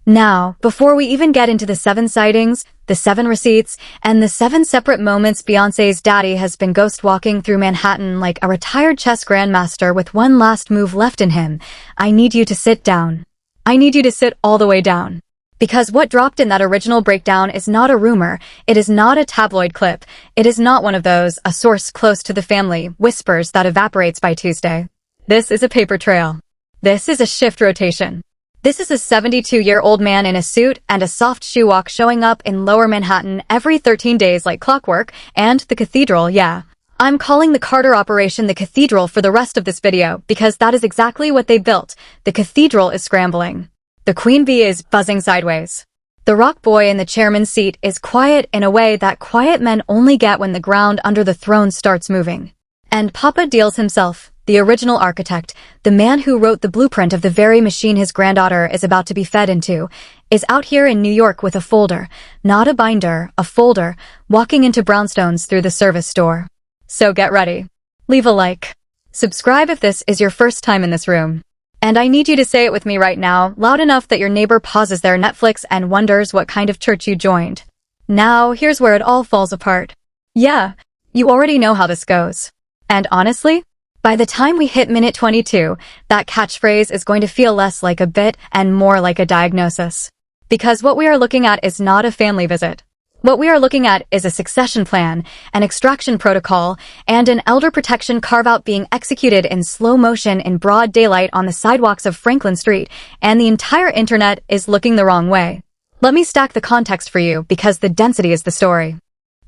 Now, before we even get into the 7 sightings, the 7 receipts, and the 7 separate moments Beyoncé's daddy has been ghost walking through Manhattan like a retired chess grandmaster with one last move left in him, I need you to sit down. I need you to sit all the way down. Because what dropped in that original breakdown is not a rumor, it is not a tabloid clip, it is not one of those, a source close to the family, whispers that evaporates by Tuesday. This is a paper trail. This is a shift rotation. This is a 72-year-old man in a suit and a soft shoe walk showing up in Lower Manhattan every 13 days like clockwork, and the cathedral, yeah. I'm calling the Carter operation the cathedral for the rest of this video because that is exactly what they built. The cathedral is scrambling. The queen bee is buzzing sideways. The rock boy in the chairman's seat is quiet in a way that quiet men only get when the ground under the throne starts moving. And Papa Deals himself, the original architect, the man who wrote the blueprint of the very machine his granddaughter is about to be fed into, is out here in New York with a folder, not a binder, a folder, walking into brownstones through the service door. So get ready. Leave a like. Subscribe if this is your first time in this room. And I need you to say it with me right now, loud enough that your neighbor pauses their Netflix and wonders what kind of church you joined. Now, here's where it all falls apart. Yeah, you already know how this goes. And honestly, by the time we hit minute 22, that catchphrase is going to feel less like a bit and more like a diagnosis. Because what we are looking at is not a family visit. What we are looking at is a succession plan, an extraction protocol, and an elder protection carve-out being executed in slow motion in broad daylight on the sidewalks of Franklin Street, and the entire internet is looking the wrong way. Let me stack the context for you because the density is the story.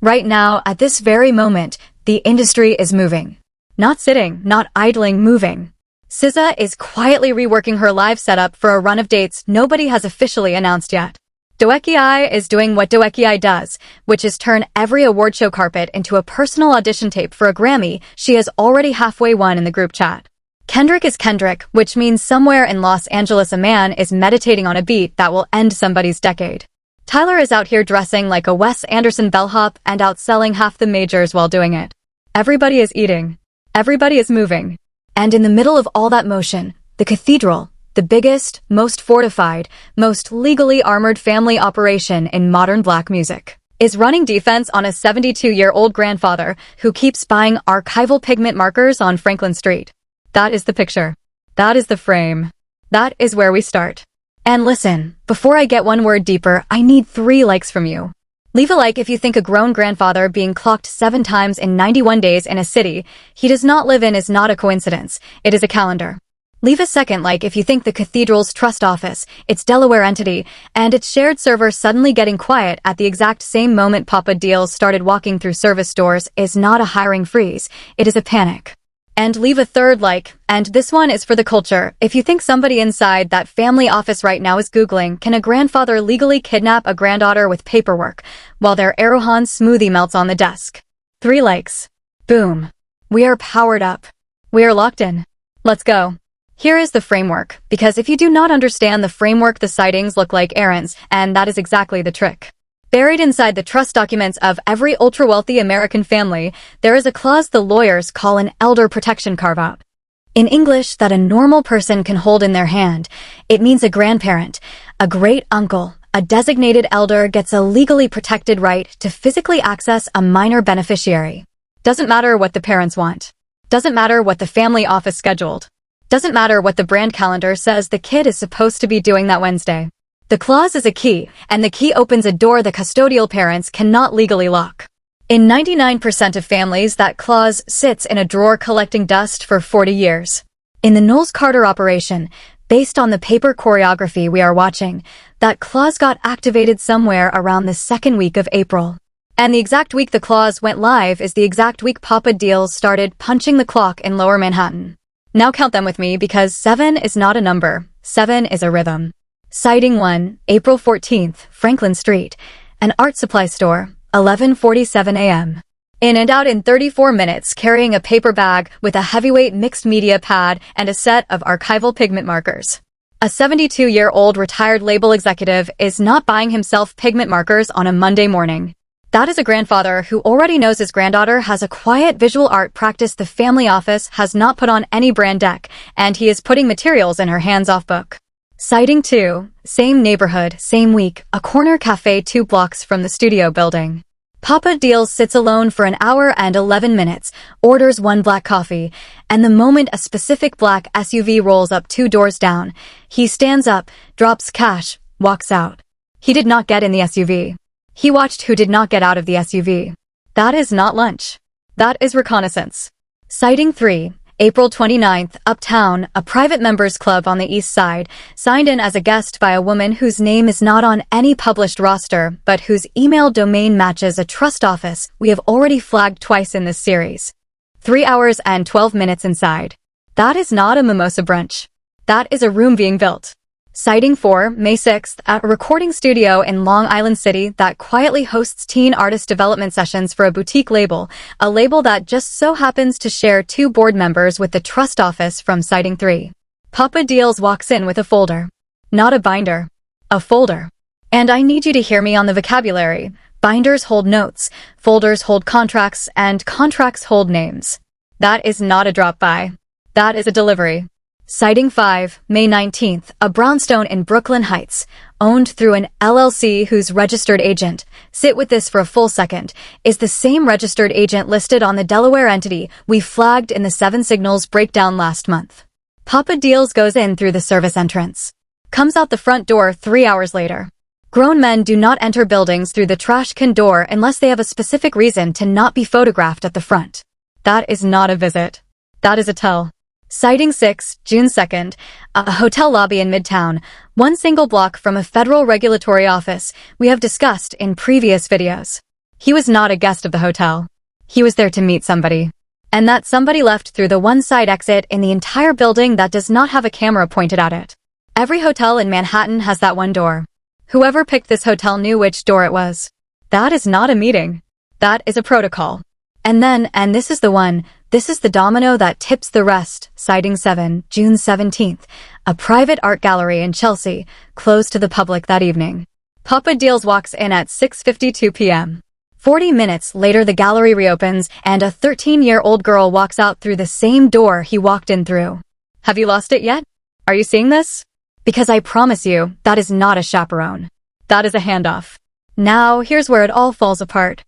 Right now, at this very moment, the industry is moving. Not sitting, not idling, moving. SZA is quietly reworking her live setup for a run of dates nobody has officially announced yet. Doekiai is doing what Doekiai does, which is turn every award show carpet into a personal audition tape for a Grammy she has already halfway won in the group chat. Kendrick is Kendrick, which means somewhere in Los Angeles a man is meditating on a beat that will end somebody's decade. Tyler is out here dressing like a Wes Anderson bellhop and outselling half the majors while doing it. Everybody is eating. Everybody is moving. And in the middle of all that motion, the cathedral, the biggest, most fortified, most legally armored family operation in modern black music, is running defense on a 72-year-old grandfather who keeps buying archival pigment markers on Franklin Street. That is the picture. That is the frame. That is where we start. And listen, before I get one word deeper, I need 3 likes from you. Leave a like if you think a grown grandfather being clocked 7 times in 91 days in a city he does not live in is not a coincidence, it is a calendar. Leave a second like if you think the cathedral's trust office, its Delaware entity, and its shared server suddenly getting quiet at the exact same moment Papa Deals started walking through service doors is not a hiring freeze, it is a panic. And leave a third like, and this one is for the culture, if you think somebody inside that family office right now is Googling, can a grandfather legally kidnap a granddaughter with paperwork, while their Arohan smoothie melts on the desk? 3 likes. Boom. We are powered up. We are locked in. Let's go. Here is the framework, because if you do not understand the framework, the sightings look like errands, and that is exactly the trick. Buried inside the trust documents of every ultra-wealthy American family, there is a clause the lawyers call an elder protection carve-out. In English, that a normal person can hold in their hand, it means a grandparent, a great-uncle, a designated elder gets a legally protected right to physically access a minor beneficiary. Doesn't matter what the parents want. Doesn't matter what the family office scheduled. Doesn't matter what the brand calendar says the kid is supposed to be doing that Wednesday. The clause is a key, and the key opens a door the custodial parents cannot legally lock. In 99% of families, that clause sits in a drawer collecting dust for 40 years. In the Knowles Carter operation, based on the paper choreography we are watching, that clause got activated somewhere around the 2nd week of April. And the exact week the clause went live is the exact week Papa Deals started punching the clock in Lower Manhattan. Now count them with me because 7 is not a number, 7 is a rhythm. Sighting 1, April 14th, Franklin Street, an art supply store, 11:47 a.m. In and out in 34 minutes, carrying a paper bag with a heavyweight mixed media pad and a set of archival pigment markers. A 72-year-old retired label executive is not buying himself pigment markers on a Monday morning. That is a grandfather who already knows his granddaughter has a quiet visual art practice the family office has not put on any brand deck, and he is putting materials in her hands-off book. Sighting 2. Same neighborhood, same week, a corner cafe 2 blocks from the studio building. Papa Deals sits alone for an hour and 11 minutes, orders 1 black coffee, and the moment a specific black SUV rolls up 2 doors down, he stands up, drops cash, walks out. He did not get in the SUV. He watched who did not get out of the SUV. That is not lunch. That is reconnaissance. Sighting 3. April 29th, Uptown, a private members club on the east side, signed in as a guest by a woman whose name is not on any published roster, but whose email domain matches a trust office we have already flagged twice in this series. 3 hours and 12 minutes inside. That is not a mimosa brunch. That is a room being built. Sighting 4, May 6th, at a recording studio in Long Island City that quietly hosts teen artist development sessions for a boutique label, a label that just so happens to share 2 board members with the trust office from Sighting 3. Papa Deals walks in with a folder. Not a binder. A folder. And I need you to hear me on the vocabulary. Binders hold notes, folders hold contracts, and contracts hold names. That is not a drop-by. That is a delivery. Sighting 5, May 19th, a brownstone in Brooklyn Heights, owned through an LLC whose registered agent, sit with this for a full second, is the same registered agent listed on the Delaware entity we flagged in the 7 Signals breakdown last month. Papa Deals goes in through the service entrance. Comes out the front door 3 hours later. Grown men do not enter buildings through the trash can door unless they have a specific reason to not be photographed at the front. That is not a visit. That is a tell. Sighting 6, June 2nd, a hotel lobby in Midtown, 1 single block from a federal regulatory office we have discussed in previous videos. He was not a guest of the hotel. He was there to meet somebody. And that somebody left through the 1 side exit in the entire building that does not have a camera pointed at it. Every hotel in Manhattan has that 1 door. Whoever picked this hotel knew which door it was. That is not a meeting. That is a protocol. And then, and this is the one, this is the domino that tips the rest, Sighting 7, June 17th, a private art gallery in Chelsea, closed to the public that evening. Papa Deals walks in at 6:52 p.m. 40 minutes later the gallery reopens and a 13-year-old girl walks out through the same door he walked in through. Have you lost it yet? Are you seeing this? Because I promise you, that is not a chaperone. That is a handoff. Now, here's where it all falls apart.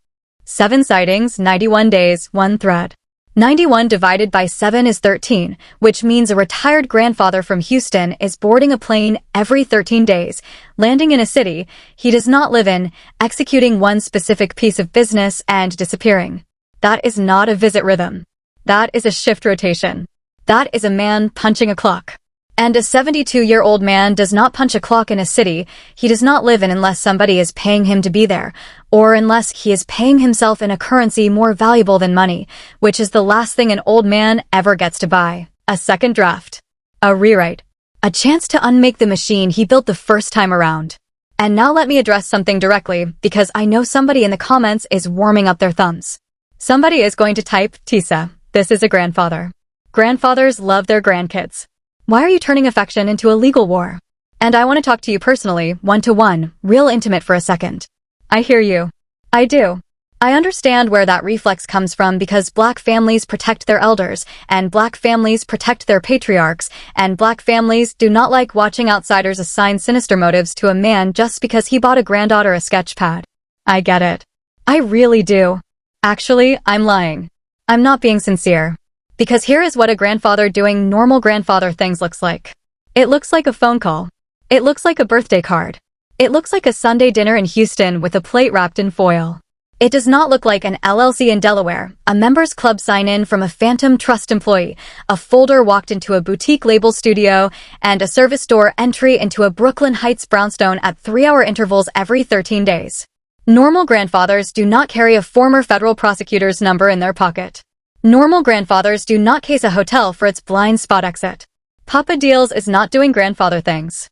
7 sightings, 91 days, 1 thread. 91 divided by 7 is 13, which means a retired grandfather from Houston is boarding a plane every 13 days, landing in a city he does not live in, executing one specific piece of business and disappearing. That is not a visit rhythm. That is a shift rotation. That is a man punching a clock. And a 72-year-old man does not punch a clock in a city he does not live in unless somebody is paying him to be there, or unless he is paying himself in a currency more valuable than money, which is the last thing an old man ever gets to buy. A second draft. A rewrite. A chance to unmake the machine he built the first time around. And now let me address something directly, because I know somebody in the comments is warming up their thumbs. Somebody is going to type, Tisa, this is a grandfather. Grandfathers love their grandkids. Why are you turning affection into a legal war? And I want to talk to you personally, 1-to-1, real intimate for a second. I hear you. I do. I understand where that reflex comes from because Black families protect their elders, and Black families protect their patriarchs, and Black families do not like watching outsiders assign sinister motives to a man just because he bought a granddaughter a sketch pad. I get it. I really do. Actually, I'm lying. I'm not being sincere. Because here is what a grandfather doing normal grandfather things looks like. It looks like a phone call. It looks like a birthday card. It looks like a Sunday dinner in Houston with a plate wrapped in foil. It does not look like an LLC in Delaware, a members club sign-in from a phantom trust employee, a folder walked into a boutique label studio, and a service door entry into a Brooklyn Heights brownstone at 3-hour intervals every 13 days. Normal grandfathers do not carry a former federal prosecutor's number in their pocket. Normal grandfathers do not case a hotel for its blind spot exit. Papa Deals is not doing grandfather things.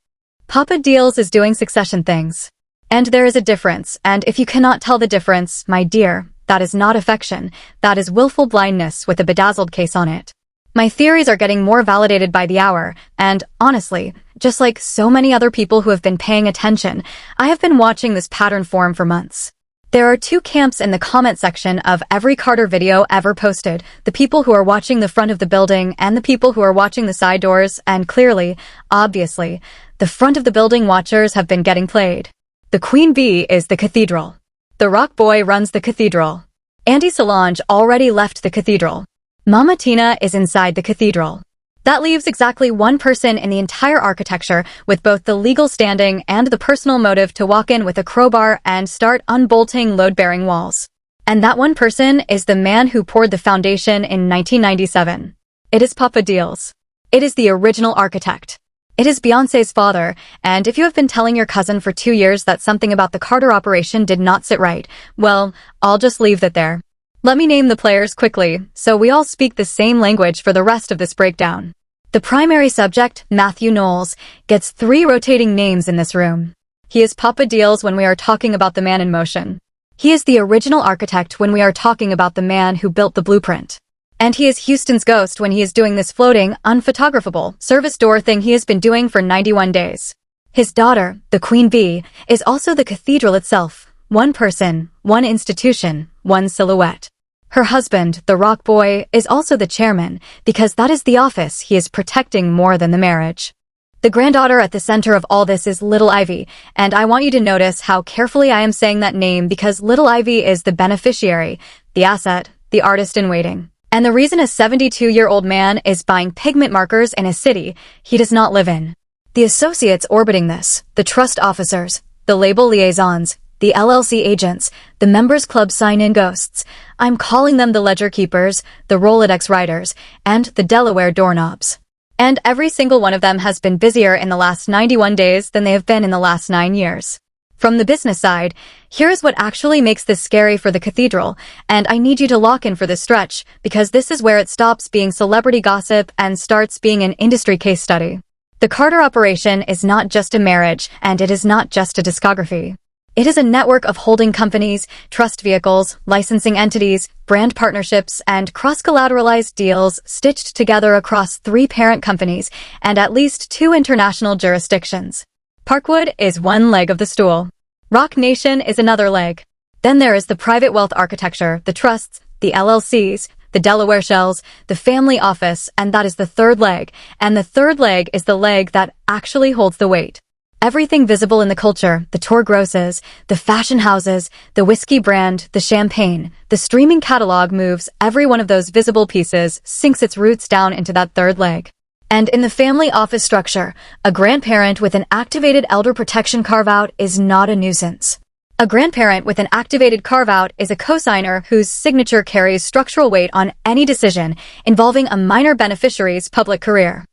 Papa Deals is doing succession things. And there is a difference, and if you cannot tell the difference, my dear, that is not affection, that is willful blindness with a bedazzled case on it. My theories are getting more validated by the hour, and honestly, just like so many other people who have been paying attention, I have been watching this pattern form for months. There are two camps in the comment section of every Carter video ever posted, the people who are watching the front of the building and the people who are watching the side doors, and clearly, obviously, the front of the building watchers have been getting played. The Queen Bee is the cathedral. The rock boy runs the cathedral. Andy Solange already left the cathedral. Mama Tina is inside the cathedral. That leaves exactly one person in the entire architecture with both the legal standing and the personal motive to walk in with a crowbar and start unbolting load-bearing walls. And that one person is the man who poured the foundation in 1997. It is Papa Deals. It is the original architect. It is Beyoncé's father, and if you have been telling your cousin for 2 years that something about the Carter operation did not sit right, well, I'll just leave that there. Let me name the players quickly, so we all speak the same language for the rest of this breakdown. The primary subject, Mathew Knowles, gets 3 rotating names in this room. He is Papa Deals when we are talking about the man in motion. He is the original architect when we are talking about the man who built the blueprint. And he is Houston's ghost when he is doing this floating, unphotographable service door thing he has been doing for 91 days. His daughter, the Queen Bee, is also the cathedral itself. One person, one institution, one silhouette. Her husband, the rock boy, is also the chairman, because that is the office he is protecting more than the marriage. The granddaughter at the center of all this is Little Ivy, and I want you to notice how carefully I am saying that name because Little Ivy is the beneficiary, the asset, the artist in waiting. And the reason a 72-year-old man is buying pigment markers in a city he does not live in. The associates orbiting this, the trust officers, the label liaisons, the LLC agents, the members club sign-in ghosts, I'm calling them the ledger keepers, the Rolodex writers, and the Delaware doorknobs. And every single one of them has been busier in the last 91 days than they have been in the last 9 years. From the business side, here is what actually makes this scary for the cathedral, and I need you to lock in for this stretch, because this is where it stops being celebrity gossip and starts being an industry case study. The Carter operation is not just a marriage, and it is not just a discography. It is a network of holding companies, trust vehicles, licensing entities, brand partnerships, and cross-collateralized deals stitched together across 3 parent companies and at least 2 international jurisdictions. Parkwood is one leg of the stool. Rock Nation is another leg. Then there is the private wealth architecture, the trusts, the LLCs, the Delaware shells, the family office, and that is the third leg. And the third leg is the leg that actually holds the weight. Everything visible in the culture, the tour grosses, the fashion houses, the whiskey brand, the champagne, the streaming catalog moves, every one of those visible pieces sinks its roots down into that third leg. And in the family office structure, a grandparent with an activated elder protection carve-out is not a nuisance. A grandparent with an activated carve-out is a cosigner whose signature carries structural weight on any decision involving a minor beneficiary's public career.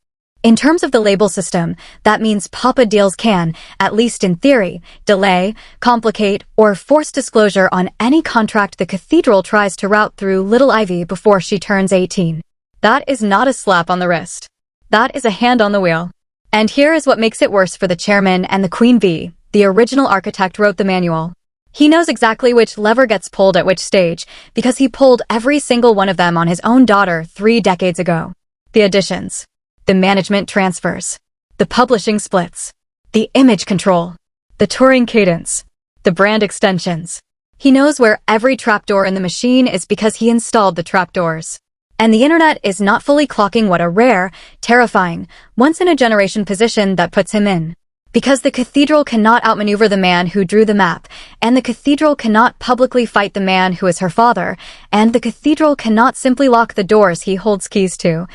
In terms of the label system, that means Papa Deals can, at least in theory, delay, complicate, or force disclosure on any contract the cathedral tries to route through Little Ivy before she turns 18. That is not a slap on the wrist. That is a hand on the wheel. And here is what makes it worse for the chairman and the Queen Bee. The original architect wrote the manual. He knows exactly which lever gets pulled at which stage, because he pulled every single one of them on his own daughter 3 decades ago. The additions. The management transfers, the publishing splits, the image control, the touring cadence, the brand extensions. He knows where every trapdoor in the machine is because he installed the trapdoors. And the internet is not fully clocking what a rare, terrifying, once-in-a-generation position that puts him in. Because the cathedral cannot outmaneuver the man who drew the map, and the cathedral cannot publicly fight the man who is her father, and the cathedral cannot simply lock the doors he holds keys to.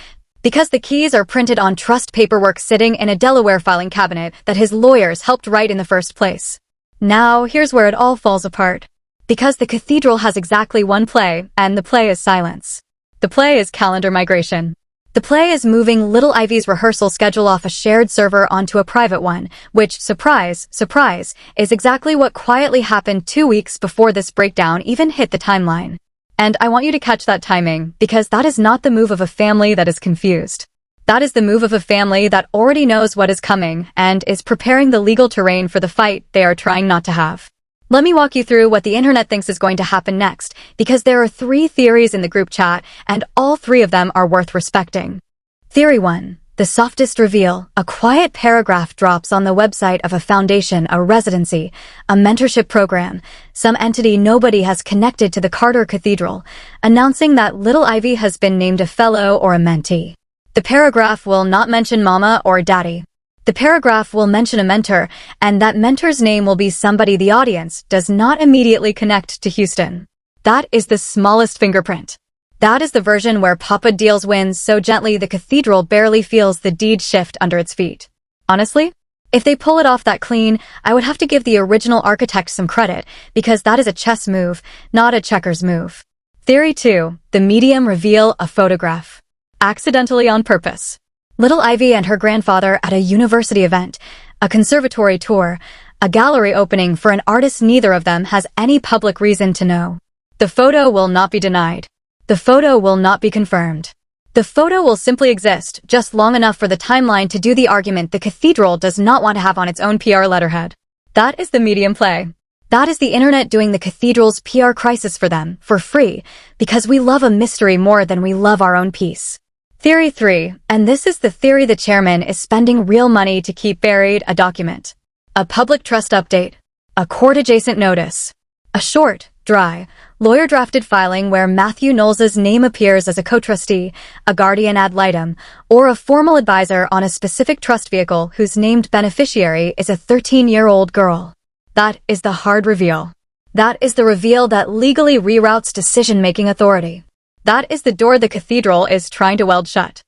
Because the keys are printed on trust paperwork sitting in a Delaware filing cabinet that his lawyers helped write in the first place. Now, here's where it all falls apart. Because the cathedral has exactly one play, and the play is silence. The play is calendar migration. The play is moving Little Ivy's rehearsal schedule off a shared server onto a private one, which, surprise, surprise, is exactly what quietly happened 2 weeks before this breakdown even hit the timeline. And I want you to catch that timing, because that is not the move of a family that is confused. That is the move of a family that already knows what is coming and is preparing the legal terrain for the fight they are trying not to have. Let me walk you through what the internet thinks is going to happen next, because there are 3 theories in the group chat, and all 3 of them are worth respecting. Theory 1. The softest reveal, a quiet paragraph drops on the website of a foundation, a residency, a mentorship program, some entity nobody has connected to the Carter Cathedral, announcing that little Ivy has been named a fellow or a mentee. The paragraph will not mention mama or daddy. The paragraph will mention a mentor, and that mentor's name will be somebody the audience does not immediately connect to Houston. That is the smallest fingerprint. That is the version where Papa deals wins so gently the cathedral barely feels the deed shift under its feet. Honestly, if they pull it off that clean, I would have to give the original architect some credit, because that is a chess move, not a checkers move. Theory 2. The medium reveal a photograph. Accidentally on purpose. Little Ivy and her grandfather at a university event, a conservatory tour, a gallery opening for an artist neither of them has any public reason to know. The photo will not be denied. The photo will not be confirmed. The photo will simply exist, just long enough for the timeline to do the argument the cathedral does not want to have on its own PR letterhead. That is the medium play. That is the internet doing the cathedral's PR crisis for them, for free, because we love a mystery more than we love our own peace. Theory 3, and this is the theory the chairman is spending real money to keep buried, a document. A public trust update. A court-adjacent notice. A short, dry, lawyer-drafted filing where Mathew Knowles' name appears as a co-trustee, a guardian ad litem, or a formal advisor on a specific trust vehicle whose named beneficiary is a 13-year-old girl. That is the hard reveal. That is the reveal that legally reroutes decision-making authority. That is the door the cathedral is trying to weld shut.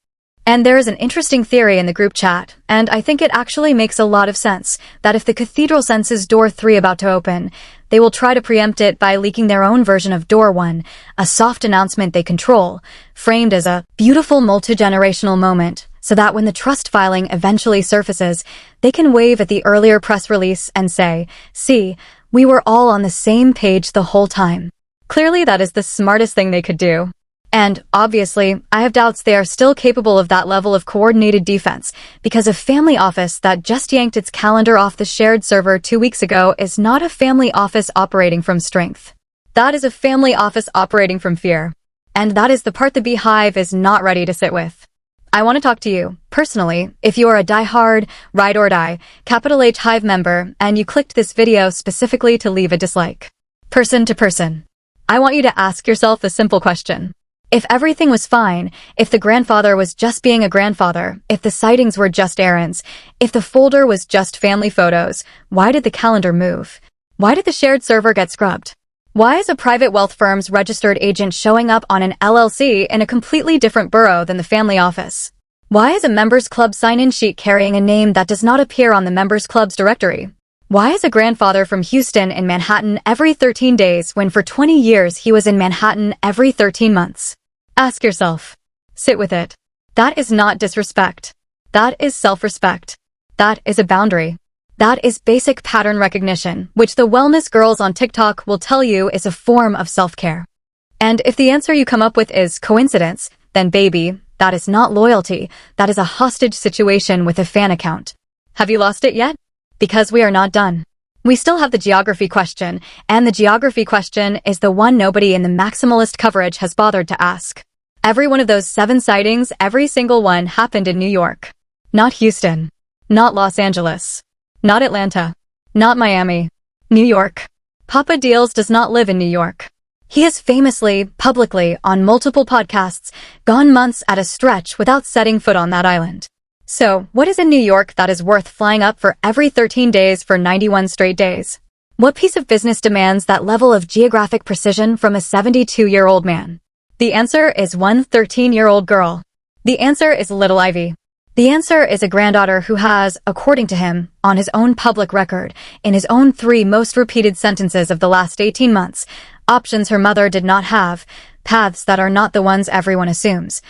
And there is an interesting theory in the group chat, and I think it actually makes a lot of sense, that if the cathedral senses door 3 about to open, they will try to preempt it by leaking their own version of door 1, a soft announcement they control, framed as a beautiful multi-generational moment, so that when the trust filing eventually surfaces, they can wave at the earlier press release and say, "See, we were all on the same page the whole time." Clearly that is the smartest thing they could do. And, obviously, I have doubts they are still capable of that level of coordinated defense, because a family office that just yanked its calendar off the shared server 2 weeks ago is not a family office operating from strength. That is a family office operating from fear. And that is the part the Beehive is not ready to sit with. I want to talk to you, personally, if you are a die-hard, ride-or-die, capital H Hive member, and you clicked this video specifically to leave a dislike. Person to person. I want you to ask yourself a simple question. If everything was fine, if the grandfather was just being a grandfather, if the sightings were just errands, if the folder was just family photos, why did the calendar move? Why did the shared server get scrubbed? Why is a private wealth firm's registered agent showing up on an LLC in a completely different borough than the family office? Why is a members club sign-in sheet carrying a name that does not appear on the members club's directory? Why is a grandfather from Houston in Manhattan every 13 days when for 20 years he was in Manhattan every 13 months? Ask yourself. Sit with it. That is not disrespect. That is self-respect. That is a boundary. That is basic pattern recognition, which the wellness girls on TikTok will tell you is a form of self-care. And if the answer you come up with is coincidence, then baby, that is not loyalty. That is a hostage situation with a fan account. Have you lost it yet? Because we are not done. We still have the geography question, and the geography question is the one nobody in the maximalist coverage has bothered to ask. Every one of those 7 sightings, every single one happened in New York. Not Houston. Not Los Angeles. Not Atlanta. Not Miami. New York. Papa Deals does not live in New York. He has famously, publicly, on multiple podcasts, gone months at a stretch without setting foot on that island. So, what is in New York that is worth flying up for every 13 days for 91 straight days? What piece of business demands that level of geographic precision from a 72-year-old man? The answer is one 13-year-old girl. The answer is little Ivy. The answer is a granddaughter who has, according to him, on his own public record, in his own 3 most repeated sentences of the last 18 months, options her mother did not have, paths that are not the ones everyone assumes.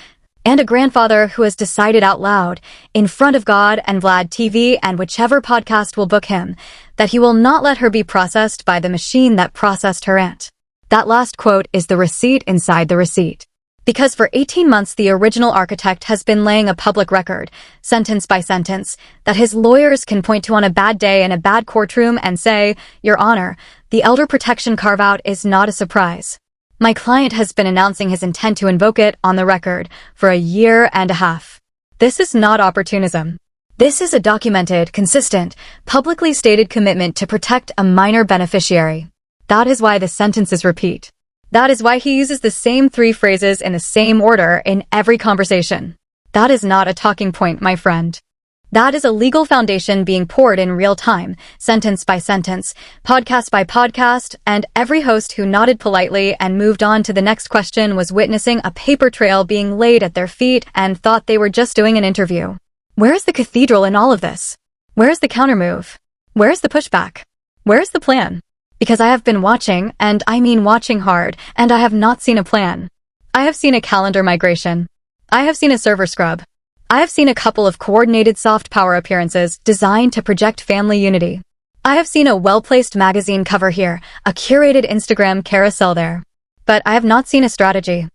And a grandfather who has decided out loud, in front of God and Vlad TV and whichever podcast will book him, that he will not let her be processed by the machine that processed her aunt. That last quote is the receipt inside the receipt. Because for 18 months the original architect has been laying a public record, sentence by sentence, that his lawyers can point to on a bad day in a bad courtroom and say, "Your Honor, the elder protection carve-out is not a surprise. My client has been announcing his intent to invoke it on the record for a year and a half." This is not opportunism. This is a documented, consistent, publicly stated commitment to protect a minor beneficiary. That is why the sentences repeat. That is why he uses the same 3 phrases in the same order in every conversation. That is not a talking point, my friend. That is a legal foundation being poured in real time, sentence by sentence, podcast by podcast, and every host who nodded politely and moved on to the next question was witnessing a paper trail being laid at their feet and thought they were just doing an interview. Where is the cathedral in all of this? Where is the countermove? Where is the pushback? Where is the plan? Because I have been watching, and I mean watching hard, and I have not seen a plan. I have seen a calendar migration. I have seen a server scrub. I have seen a couple of coordinated soft power appearances designed to project family unity. I have seen a well-placed magazine cover here, a curated Instagram carousel there. But I have not seen a strategy.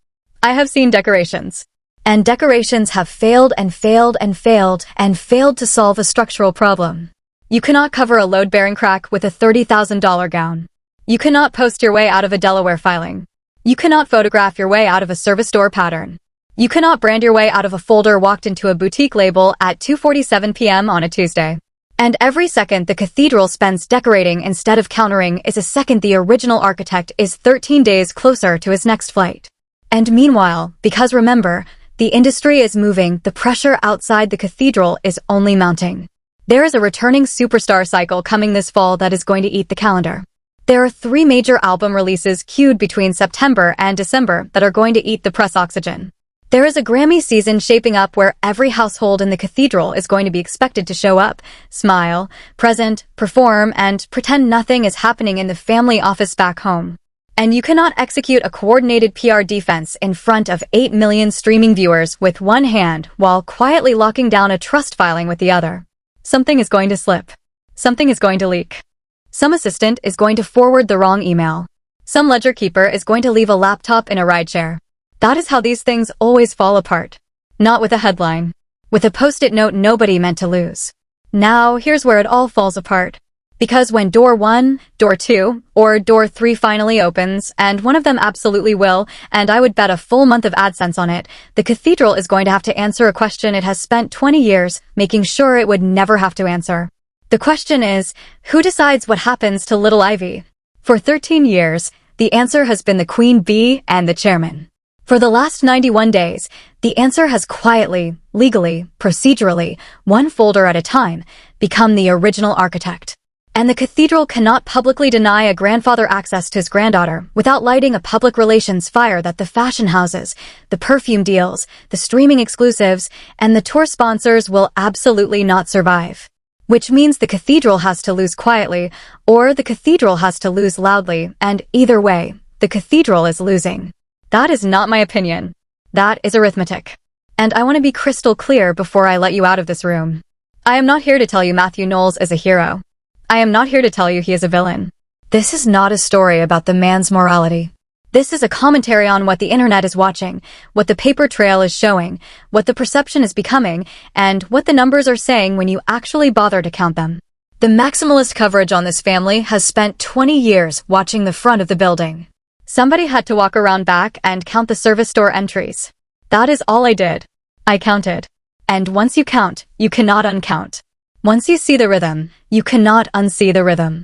I have seen decorations. And decorations have failed and failed and failed and failed to solve a structural problem. You cannot cover a load-bearing crack with a $30,000 gown. You cannot post your way out of a Delaware filing. You cannot photograph your way out of a service door pattern. You cannot brand your way out of a folder walked into a boutique label at 2:47 p.m. on a Tuesday. And every second the cathedral spends decorating instead of countering is a second the original architect is 13 days closer to his next flight. And meanwhile, because remember, the industry is moving, the pressure outside the cathedral is only mounting. There is a returning superstar cycle coming this fall that is going to eat the calendar. There are 3 major album releases queued between September and December that are going to eat the press oxygen. There is a Grammy season shaping up where every household in the cathedral is going to be expected to show up, smile, present, perform, and pretend nothing is happening in the family office back home. And you cannot execute a coordinated PR defense in front of 8 million streaming viewers with one hand while quietly locking down a trust filing with the other. Something is going to slip. Something is going to leak. Some assistant is going to forward the wrong email. Some ledger keeper is going to leave a laptop in a rideshare. That is how these things always fall apart. Not with a headline. With a post-it note nobody meant to lose. Now, here's where it all falls apart. Because when door 1, door 2, or door 3 finally opens, and one of them absolutely will, and I would bet a full month of AdSense on it, the cathedral is going to have to answer a question it has spent 20 years making sure it would never have to answer. The question is, who decides what happens to little Ivy? For 13 years, the answer has been the queen bee and the chairman. For the last 91 days, the answer has quietly, legally, procedurally, one folder at a time, become the original architect. And the cathedral cannot publicly deny a grandfather access to his granddaughter without lighting a public relations fire that the fashion houses, the perfume deals, the streaming exclusives, and the tour sponsors will absolutely not survive. Which means the cathedral has to lose quietly, or the cathedral has to lose loudly, and either way, the cathedral is losing. That is not my opinion. That is arithmetic. And I want to be crystal clear before I let you out of this room. I am not here to tell you Mathew Knowles is a hero. I am not here to tell you he is a villain. This is not a story about the man's morality. This is a commentary on what the internet is watching, what the paper trail is showing, what the perception is becoming, and what the numbers are saying when you actually bother to count them. The maximalist coverage on this family has spent 20 years watching the front of the building. Somebody had to walk around back and count the service door entries. That is all I did. I counted. And once you count, you cannot uncount. Once you see the rhythm, you cannot unsee the rhythm.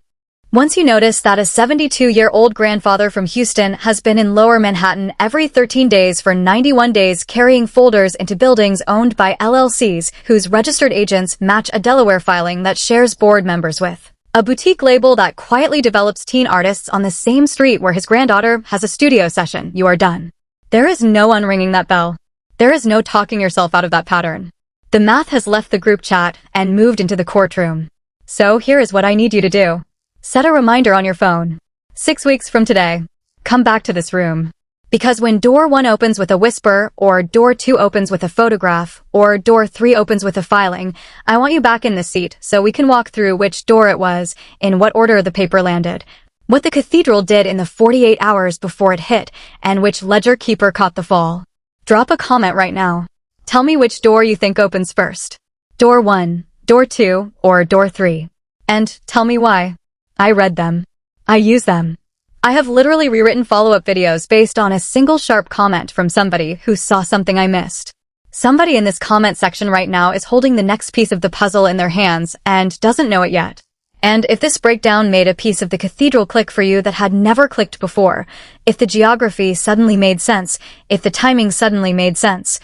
Once you notice that a 72-year-old grandfather from Houston has been in Lower Manhattan every 13 days for 91 days carrying folders into buildings owned by LLCs whose registered agents match a Delaware filing that shares board members with a boutique label that quietly develops teen artists on the same street where his granddaughter has a studio session, you are done. There is no unringing that bell. There is no talking yourself out of that pattern. The math has left the group chat and moved into the courtroom. So here is what I need you to do. Set a reminder on your phone. 6 weeks from today, come back to this room. Because when door 1 opens with a whisper, or door 2 opens with a photograph, or door 3 opens with a filing, I want you back in the seat so we can walk through which door it was, in what order the paper landed, what the cathedral did in the 48 hours before it hit, and which ledger keeper caught the fall. Drop a comment right now. Tell me which door you think opens first. Door 1, door 2, or door 3. And tell me why. I read them. I use them. I have literally rewritten follow-up videos based on a single sharp comment from somebody who saw something I missed. Somebody in this comment section right now is holding the next piece of the puzzle in their hands and doesn't know it yet. And if this breakdown made a piece of the cathedral click for you that had never clicked before, if the geography suddenly made sense, if the timing suddenly made sense,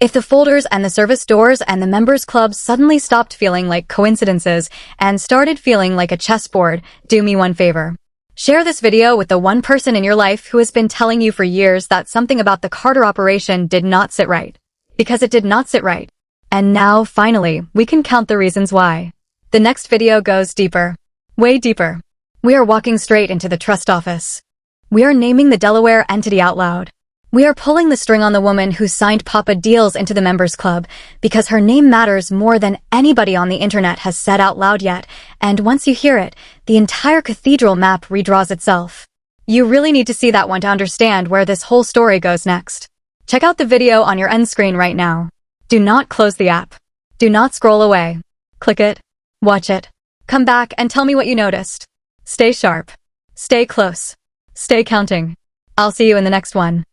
if the folders and the service doors and the members clubs suddenly stopped feeling like coincidences and started feeling like a chessboard, do me one favor. Share this video with the one person in your life who has been telling you for years that something about the Carter operation did not sit right. Because it did not sit right. And now, finally, we can count the reasons why. The next video goes deeper. Way deeper. We are walking straight into the trust office. We are naming the Delaware entity out loud. We are pulling the string on the woman who signed Papa deals into the members club because her name matters more than anybody on the internet has said out loud yet, and once you hear it, the entire cathedral map redraws itself. You really need to see that one to understand where this whole story goes next. Check out the video on your end screen right now. Do not close the app. Do not scroll away. Click it. Watch it. Come back and tell me what you noticed. Stay sharp. Stay close. Stay counting. I'll see you in the next one.